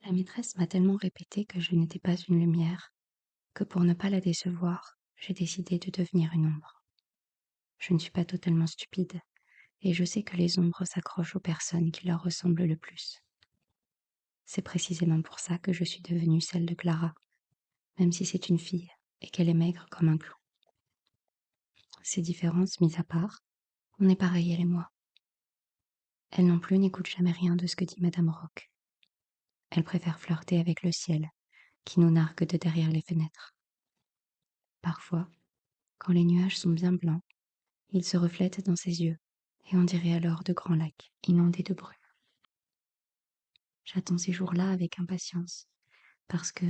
La maîtresse m'a tellement répété que je n'étais pas une lumière, que pour ne pas la décevoir, j'ai décidé de devenir une ombre. Je ne suis pas totalement stupide, et je sais que les ombres s'accrochent aux personnes qui leur ressemblent le plus. C'est précisément pour ça que je suis devenue celle de Clara, même si c'est une fille et qu'elle est maigre comme un clou. Ces différences mises à part, on est pareil elle et moi. Elle non plus n'écoute jamais rien de ce que dit Madame Rock. Elle préfère flirter avec le ciel, qui nous nargue de derrière les fenêtres. Parfois, quand les nuages sont bien blancs, ils se reflètent dans ses yeux, et on dirait alors de grands lacs, inondés de brume. J'attends ces jours-là avec impatience, parce que,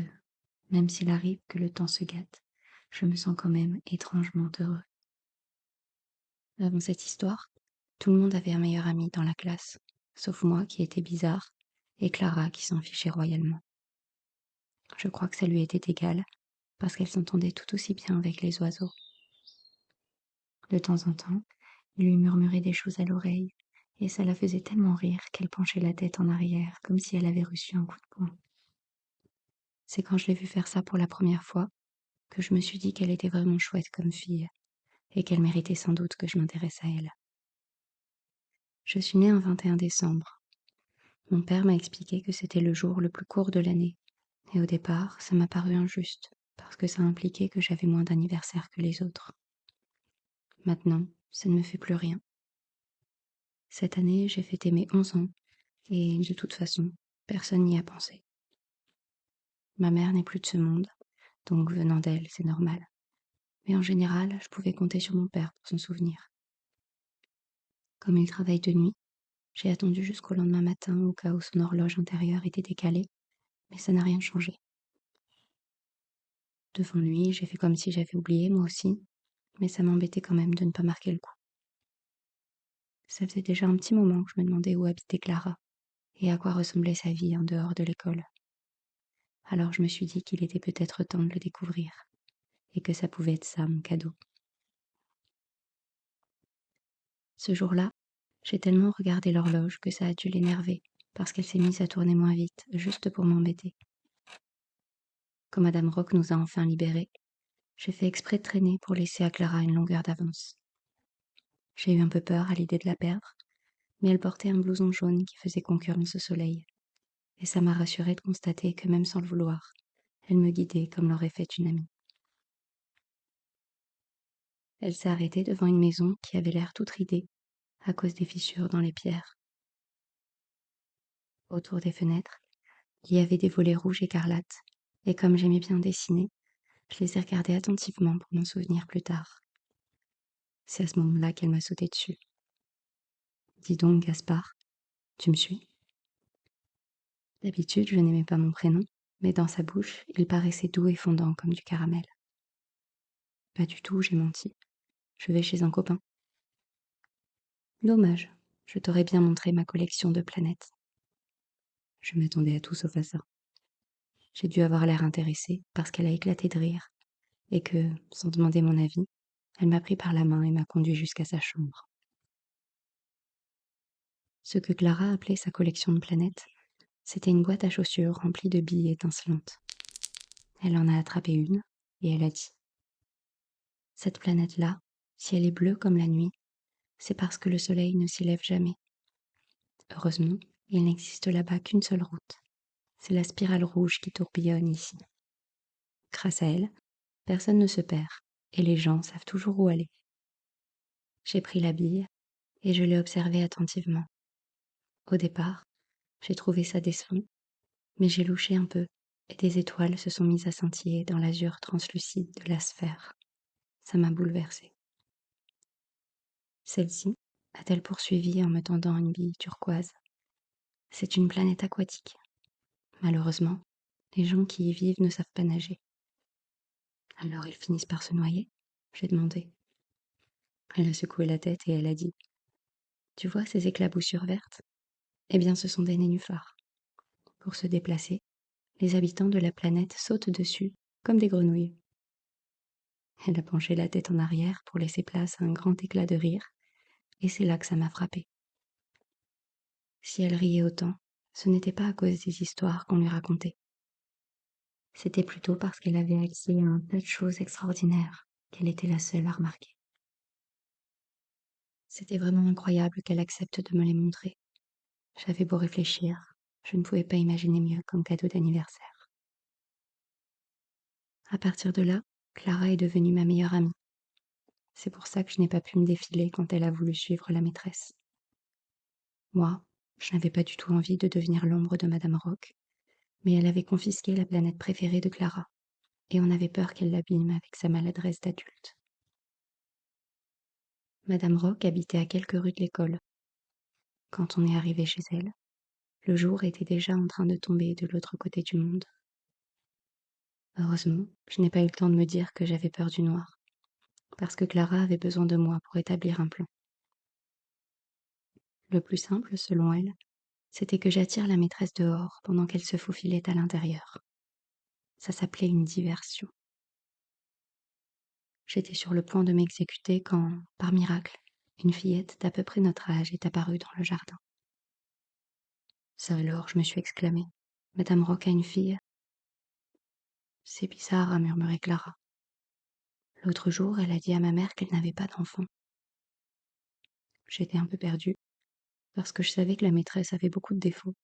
même s'il arrive que le temps se gâte, je me sens quand même étrangement heureux. Avant cette histoire, tout le monde avait un meilleur ami dans la classe, sauf moi qui étais bizarre, et Clara qui s'en fichait royalement. Je crois que ça lui était égal, parce qu'elle s'entendait tout aussi bien avec les oiseaux. De temps en temps, il lui murmurait des choses à l'oreille, et ça la faisait tellement rire qu'elle penchait la tête en arrière, comme si elle avait reçu un coup de poing. C'est quand je l'ai vue faire ça pour la première fois que je me suis dit qu'elle était vraiment chouette comme fille, et qu'elle méritait sans doute que je m'intéresse à elle. Je suis née un 21 décembre. Mon père m'a expliqué que c'était le jour le plus court de l'année, et au départ, ça m'a paru injuste, parce que ça impliquait que j'avais moins d'anniversaires que les autres. Maintenant, ça ne me fait plus rien. Cette année, j'ai fêté mes 11 ans, et de toute façon, personne n'y a pensé. Ma mère n'est plus de ce monde, donc venant d'elle, c'est normal. Mais en général, je pouvais compter sur mon père pour s'en souvenir. Comme il travaille de nuit, j'ai attendu jusqu'au lendemain matin au cas où son horloge intérieure était décalée, mais ça n'a rien changé. Devant lui, j'ai fait comme si j'avais oublié moi aussi, mais ça m'embêtait quand même de ne pas marquer le coup. Ça faisait déjà un petit moment que je me demandais où habitait Clara et à quoi ressemblait sa vie en dehors de l'école. Alors je me suis dit qu'il était peut-être temps de le découvrir, et que ça pouvait être ça mon cadeau. Ce jour-là, j'ai tellement regardé l'horloge que ça a dû l'énerver, parce qu'elle s'est mise à tourner moins vite, juste pour m'embêter. Quand Madame Rock nous a enfin libérés, j'ai fait exprès de traîner pour laisser à Clara une longueur d'avance. J'ai eu un peu peur à l'idée de la perdre, mais elle portait un blouson jaune qui faisait concurrence au soleil, et ça m'a rassurée de constater que même sans le vouloir, elle me guidait comme l'aurait fait une amie. Elle s'est arrêtée devant une maison qui avait l'air toute ridée, à cause des fissures dans les pierres. Autour des fenêtres, il y avait des volets rouges écarlates, et comme j'aimais bien dessiner, je les ai regardés attentivement pour m'en souvenir plus tard. C'est à ce moment-là qu'elle m'a sauté dessus. Dis donc, Gaspard, tu me suis? D'habitude, je n'aimais pas mon prénom, mais dans sa bouche, il paraissait doux et fondant comme du caramel. Pas du tout, j'ai menti. Je vais chez un copain. Dommage, je t'aurais bien montré ma collection de planètes. Je m'attendais à tout sauf à ça. J'ai dû avoir l'air intéressée parce qu'elle a éclaté de rire et que, sans demander mon avis, elle m'a pris par la main et m'a conduit jusqu'à sa chambre. Ce que Clara appelait sa collection de planètes, c'était une boîte à chaussures remplie de billes étincelantes. Elle en a attrapé une et elle a dit: cette planète-là, si elle est bleue comme la nuit, c'est parce que le soleil ne s'y lève jamais. Heureusement, il n'existe là-bas qu'une seule route. C'est la spirale rouge qui tourbillonne ici. Grâce à elle, personne ne se perd, et les gens savent toujours où aller. J'ai pris la bille, et je l'ai observée attentivement. Au départ, j'ai trouvé ça décevant, mais j'ai louché un peu, et des étoiles se sont mises à scintiller dans l'azur translucide de la sphère. Ça m'a bouleversée. Celle-ci a-t-elle poursuivi en me tendant une bille turquoise. C'est une planète aquatique. Malheureusement, les gens qui y vivent ne savent pas nager. Alors ils finissent par se noyer? J'ai demandé. Elle a secoué la tête et elle a dit: tu vois ces éclaboussures vertes? Eh bien, ce sont des nénuphars. Pour se déplacer, les habitants de la planète sautent dessus, comme des grenouilles. Elle a penché la tête en arrière pour laisser place à un grand éclat de rire, et c'est là que ça m'a frappée. Si elle riait autant, Ce n'était pas à cause des histoires qu'on lui racontait. C'était plutôt parce qu'elle avait accès à un tas de choses extraordinaires qu'elle était la seule à remarquer. C'était vraiment incroyable qu'elle accepte de me les montrer. J'avais beau réfléchir, je ne pouvais pas imaginer mieux comme cadeau d'anniversaire. À partir de là, Clara est devenue ma meilleure amie. C'est pour ça que je n'ai pas pu me défiler quand elle a voulu suivre la maîtresse. Moi, je n'avais pas du tout envie de devenir l'ombre de Madame Rock, mais elle avait confisqué la planète préférée de Clara, et on avait peur qu'elle l'abîme avec sa maladresse d'adulte. Madame Rock habitait à quelques rues de l'école. Quand on est arrivé chez elle, le jour était déjà en train de tomber de l'autre côté du monde. Heureusement, je n'ai pas eu le temps de me dire que j'avais peur du noir, parce que Clara avait besoin de moi pour établir un plan. Le plus simple, selon elle, c'était que j'attire la maîtresse dehors pendant qu'elle se faufilait à l'intérieur. Ça s'appelait une diversion. J'étais sur le point de m'exécuter quand, par miracle, une fillette d'à peu près notre âge est apparue dans le jardin. Ça alors, je me suis exclamée. Madame Rock a une fille? C'est bizarre, a murmuré Clara. L'autre jour, elle a dit à ma mère qu'elle n'avait pas d'enfant. J'étais un peu perdue, parce que je savais que la maîtresse avait beaucoup de défauts,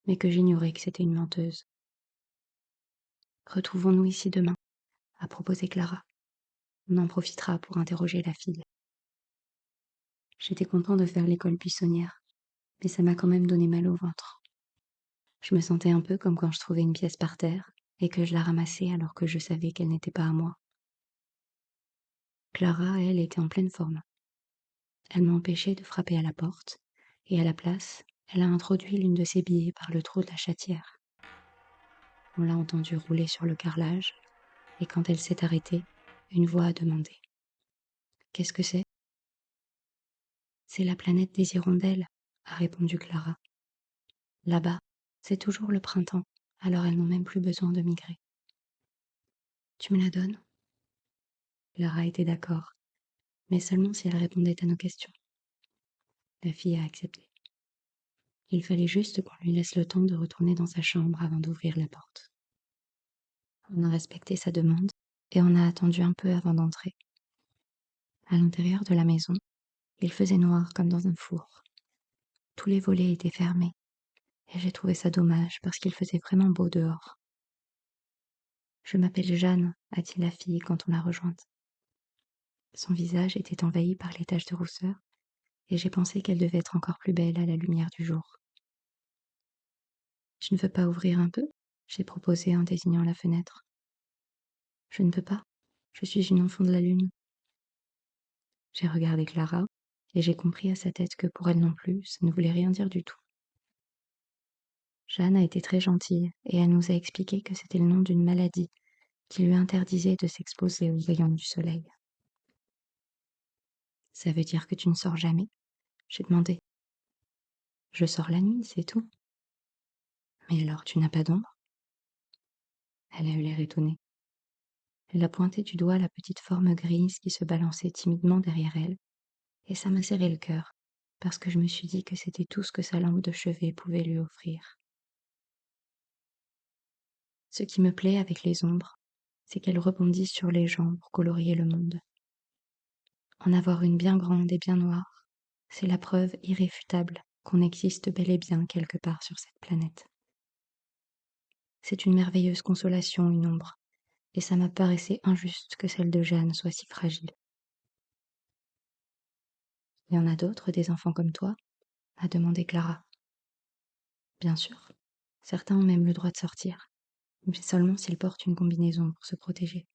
mais que j'ignorais que c'était une menteuse. Retrouvons-nous ici demain, a proposé Clara. On en profitera pour interroger la fille. J'étais content de faire l'école buissonnière, mais ça m'a quand même donné mal au ventre. Je me sentais un peu comme quand je trouvais une pièce par terre et que je la ramassais alors que je savais qu'elle n'était pas à moi. Clara, elle, était en pleine forme. Elle m'a empêché de frapper à la porte, et à la place, elle a introduit l'une de ses billets par le trou de la chatière. On l'a entendue rouler sur le carrelage, et quand elle s'est arrêtée, une voix a demandé. Qu'est-ce que c'est? C'est la planète des hirondelles, a répondu Clara. Là-bas, c'est toujours le printemps, alors elles n'ont même plus besoin de migrer. Tu me la donnes? Clara était d'accord, mais seulement si elle répondait à nos questions. La fille a accepté. Il fallait juste qu'on lui laisse le temps de retourner dans sa chambre avant d'ouvrir la porte. On a respecté sa demande et on a attendu un peu avant d'entrer. À l'intérieur de la maison, il faisait noir comme dans un four. Tous les volets étaient fermés et j'ai trouvé ça dommage parce qu'il faisait vraiment beau dehors. Je m'appelle Jeanne, a dit la fille quand on l'a rejointe. Son visage était envahi par les taches de rousseur et j'ai pensé qu'elle devait être encore plus belle à la lumière du jour. Tu ne veux pas ouvrir un peu? J'ai proposé en désignant la fenêtre. Je ne peux pas. Je suis une enfant de la lune. J'ai regardé Clara et j'ai compris à sa tête que pour elle non plus, ça ne voulait rien dire du tout. Jeanne a été très gentille et elle nous a expliqué que c'était le nom d'une maladie qui lui interdisait de s'exposer aux rayons du soleil. Ça veut dire que tu ne sors jamais? J'ai demandé. Je sors la nuit, c'est tout. Mais alors tu n'as pas d'ombre? Elle a eu l'air étonnée. Elle a pointé du doigt la petite forme grise qui se balançait timidement derrière elle, et ça m'a serré le cœur, parce que je me suis dit que c'était tout ce que sa lampe de chevet pouvait lui offrir. Ce qui me plaît avec les ombres, c'est qu'elles rebondissent sur les gens pour colorier le monde. En avoir une bien grande et bien noire, c'est la preuve irréfutable qu'on existe bel et bien quelque part sur cette planète. C'est une merveilleuse consolation, une ombre, et ça m'a paraissé injuste que celle de Jeanne soit si fragile. Il y en a d'autres, des enfants comme toi? A demandé Clara. Bien sûr. Certains ont même le droit de sortir, mais seulement s'ils portent une combinaison pour se protéger.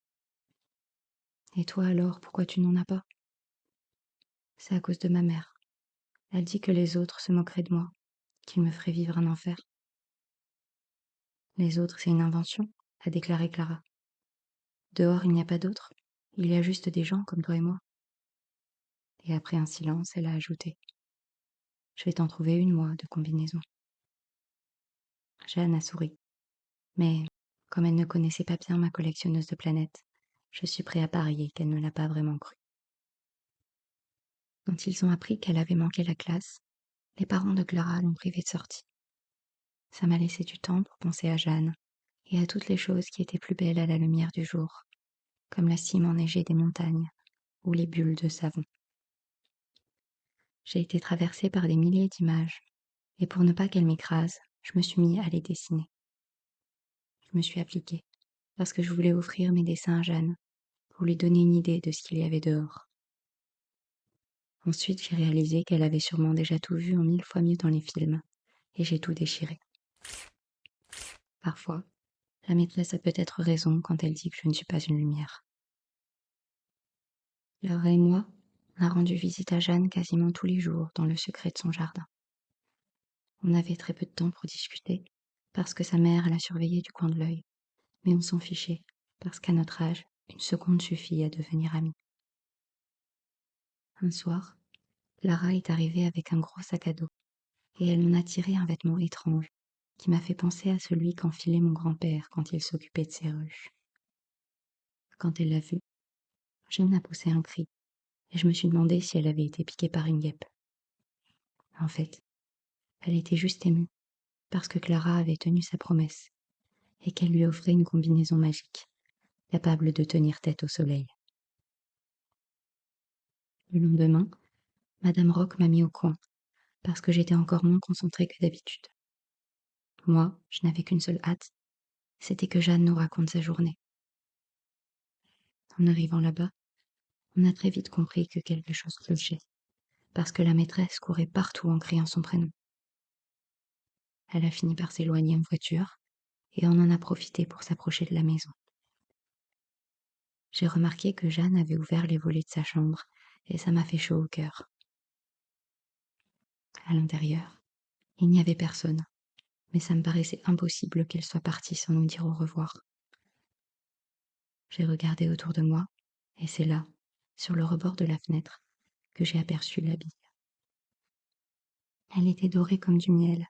Et toi alors, pourquoi tu n'en as pas? C'est à cause de ma mère. Elle dit que les autres se moqueraient de moi, qu'ils me feraient vivre un enfer. Les autres, c'est une invention, a déclaré Clara. Dehors, il n'y a pas d'autres. Il y a juste des gens comme toi et moi. Et après un silence, elle a ajouté. Je vais t'en trouver une, moi, de combinaison. Jeanne a souri. Mais, comme elle ne connaissait pas bien ma collectionneuse de planètes, je suis prêt à parier qu'elle ne l'a pas vraiment cru. Quand ils ont appris qu'elle avait manqué la classe, les parents de Clara l'ont privée de sortie. Ça m'a laissé du temps pour penser à Jeanne et à toutes les choses qui étaient plus belles à la lumière du jour, comme la cime enneigée des montagnes ou les bulles de savon. J'ai été traversée par des milliers d'images, et pour ne pas qu'elles m'écrasent, je me suis mis à les dessiner. Je me suis appliquée, parce que je voulais offrir mes dessins à Jeanne, pour lui donner une idée de ce qu'il y avait dehors. Ensuite, j'ai réalisé qu'elle avait sûrement déjà tout vu en 1000 fois mieux dans les films, et j'ai tout déchiré. Parfois, la maîtresse a peut-être raison quand elle dit que je ne suis pas une lumière. Laura et moi, on a rendu visite à Jeanne quasiment tous les jours dans le secret de son jardin. On avait très peu de temps pour discuter, parce que sa mère la surveillait du coin de l'œil, mais on s'en fichait, parce qu'à notre âge, une seconde suffit à devenir amie. Un soir, Lara est arrivée avec un gros sac à dos, et elle m'en a tiré un vêtement étrange, qui m'a fait penser à celui qu'enfilait mon grand-père quand il s'occupait de ses ruches. Quand elle l'a vu, Jeanne a poussé un cri, et je me suis demandé si elle avait été piquée par une guêpe. En fait, elle était juste émue, parce que Clara avait tenu sa promesse, et qu'elle lui offrait une combinaison magique, capable de tenir tête au soleil. Le lendemain, Madame Rock m'a mis au coin, parce que j'étais encore moins concentrée que d'habitude. Moi, je n'avais qu'une seule hâte, c'était que Jeanne nous raconte sa journée. En arrivant là-bas, on a très vite compris que quelque chose clochait, parce que la maîtresse courait partout en criant son prénom. Elle a fini par s'éloigner en voiture, et on en a profité pour s'approcher de la maison. J'ai remarqué que Jeanne avait ouvert les volets de sa chambre, et ça m'a fait chaud au cœur. À l'intérieur, il n'y avait personne, mais ça me paraissait impossible qu'elle soit partie sans nous dire au revoir. J'ai regardé autour de moi, et c'est là, sur le rebord de la fenêtre, que j'ai aperçu la bille. Elle était dorée comme du miel,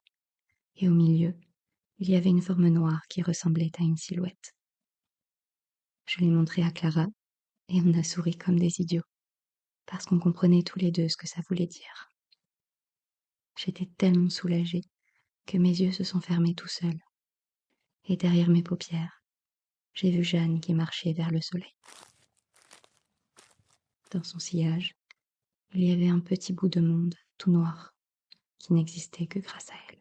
et au milieu, il y avait une forme noire qui ressemblait à une silhouette. Je l'ai montrée à Clara, et on a souri comme des idiots, parce qu'on comprenait tous les deux ce que ça voulait dire. J'étais tellement soulagée que mes yeux se sont fermés tout seuls, et derrière mes paupières, j'ai vu Jeanne qui marchait vers le soleil. Dans son sillage, il y avait un petit bout de monde, tout noir, qui n'existait que grâce à elle.